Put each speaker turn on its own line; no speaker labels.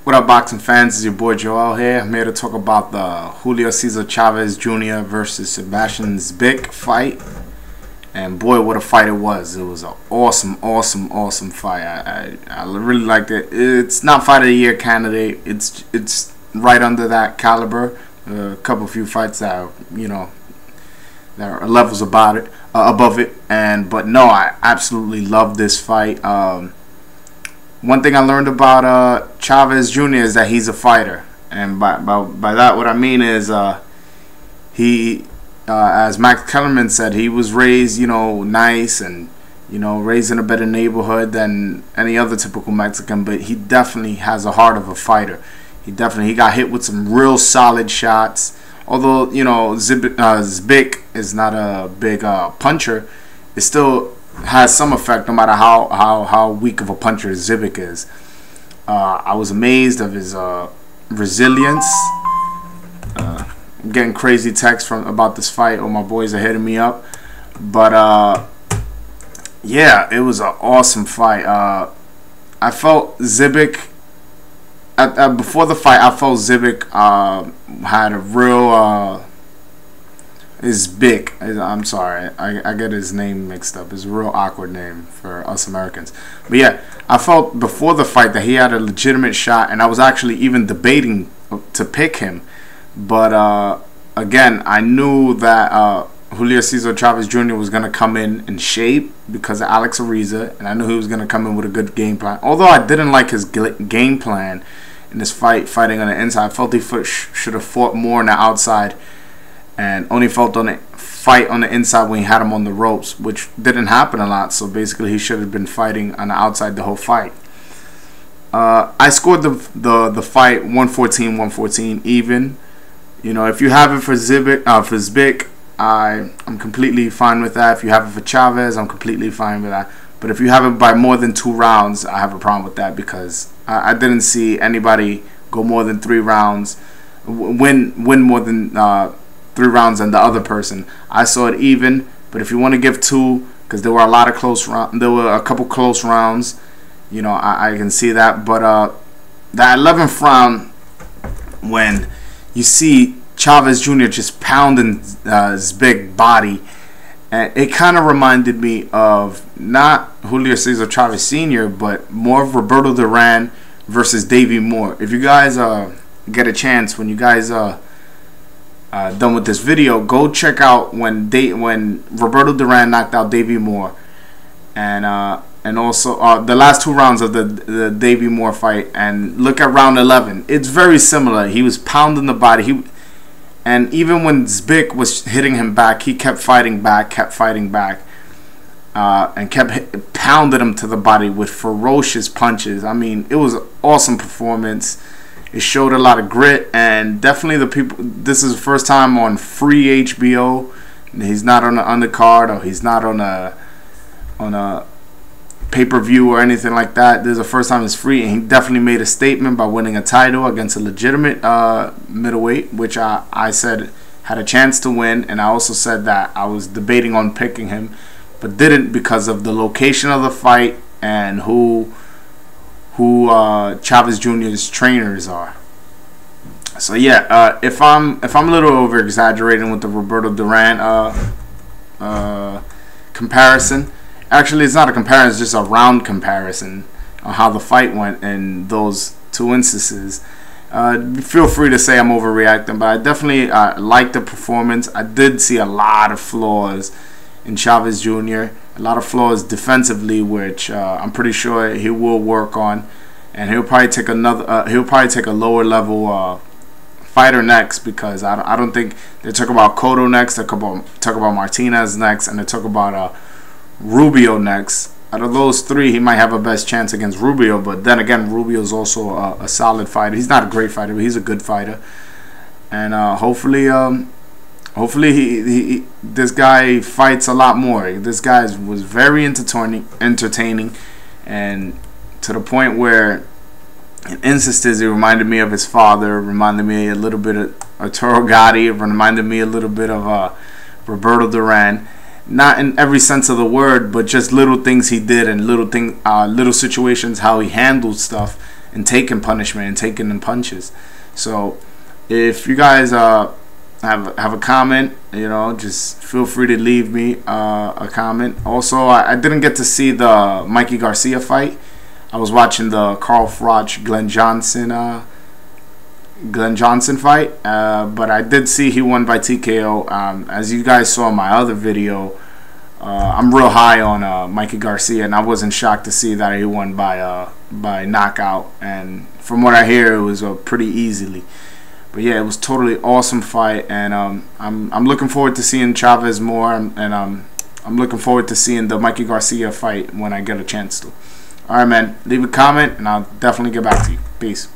What up, boxing fans? It's your boy Joel here. I'm here to talk about the Julio Ceaser Chavez Jr. versus Sebastian Zbik fight. And boy, what a fight it was. It was an awesome fight. I really liked it. It's not fight of the year candidate. It's right under that caliber. A few fights that there are levels about it, above it. But no, I absolutely love this fight. One thing I learned about Chavez Jr. is that he's a fighter, and by that what I mean is he, as Max Kellerman said, he was raised nice and raised in a better neighborhood than any other typical Mexican, but he definitely has a heart of a fighter. He got hit with some real solid shots. Although Zbik is not a big puncher, it still has some effect no matter how weak of a puncher Zbik is. I was amazed of his resilience. I'm getting crazy texts about this fight. All my boys are hitting me up. But yeah, it was an awesome fight. I felt Zbik before the fight. I felt Zbik had a real Zbik. I'm sorry, I get his name mixed up. It's a real awkward name for us Americans. But yeah, I felt before the fight that he had a legitimate shot, and I was actually even debating to pick him. But again, I knew that Julio Ceaser Chavez Jr. was going to come in shape because of Alex Ariza, and I knew he was going to come in with a good game plan. Although I didn't like his game plan in this fight, fighting on the inside. I felt he should have fought more on the outside, and only felt on the fight on the inside when he had him on the ropes, which didn't happen a lot. So basically, he should have been fighting on the outside the whole fight. I scored the fight 114-114 even. If you have it for Zbik, I'm completely fine with that. If you have it for Chavez, I'm completely fine with that. But if you have it by more than 2 rounds, I have a problem with that, because I didn't see anybody go more than 3 rounds, win more than 3 rounds than the other person. I saw it even, but if you want to give 2, because there were there were a couple close rounds, I can see that. But that 11th round, when you see Chavez Jr. just pounding Zbik's body, and it kind of reminded me of not Julio Ceaser Chavez Sr., but more of Roberto Duran versus Davey Moore. If you guys get a chance, when you guys done with this video, go check out when Roberto Duran knocked out Davey Moore, and also the last 2 rounds of the Davey Moore fight, and look at round 11. It's very similar. He was pounding the body. And even when Zbik was hitting him back, he kept fighting back, and kept pounding him to the body with ferocious punches. I mean, it was an awesome performance. It showed a lot of grit, and definitely this is the first time on free HBO. He's not on the undercard, or he's not on a pay-per-view or anything like that. This is the first time it's free, and he definitely made a statement by winning a title against a legitimate middleweight, which I said had a chance to win. And I also said that I was debating on picking him, but didn't, because of the location of the fight and who Chavez Jr.'s trainers are. So yeah, if I'm a little over exaggerating with the Roberto Duran comparison. Actually, it's not a comparison, it's just a round comparison on how the fight went in those 2 instances. Feel free to say I'm overreacting, but I definitely liked the performance. I did see a lot of flaws in Chavez Jr., a lot of flaws defensively, which I'm pretty sure he will work on, and he'll probably take a lower level fighter next, because I don't think they talk about Cotto next, they talk about Martinez next, and they talk about Rubio next. Out of those 3, he might have a best chance against Rubio, but then again, Rubio's also a solid fighter. He's not a great fighter, but he's a good fighter. And hopefully this guy fights a lot more. This guy was very entertaining, and to the point where in instances he reminded me of his father, reminded me a little bit of Arturo Gatti, reminded me a little bit of Roberto Duran. not in every sense of the word, but just little things he did and little situations how he handled stuff. and taking punishment and taking them punches. So if you guys have a comment, you know, just feel free to leave me a comment. Also, I didn't get to see the Mikey Garcia fight. I was watching the Carl Froch Glenn Johnson fight, but I did see he won by TKO. As you guys saw in my other video, I'm real high on Mikey Garcia, and I wasn't shocked to see that he won by knockout. And from what I hear, it was pretty easily. But yeah, it was totally awesome fight, and I'm looking forward to seeing Chavez more, and I'm looking forward to seeing the Mikey Garcia fight when I get a chance to. All right, man. Leave a comment, and I'll definitely get back to you. Peace.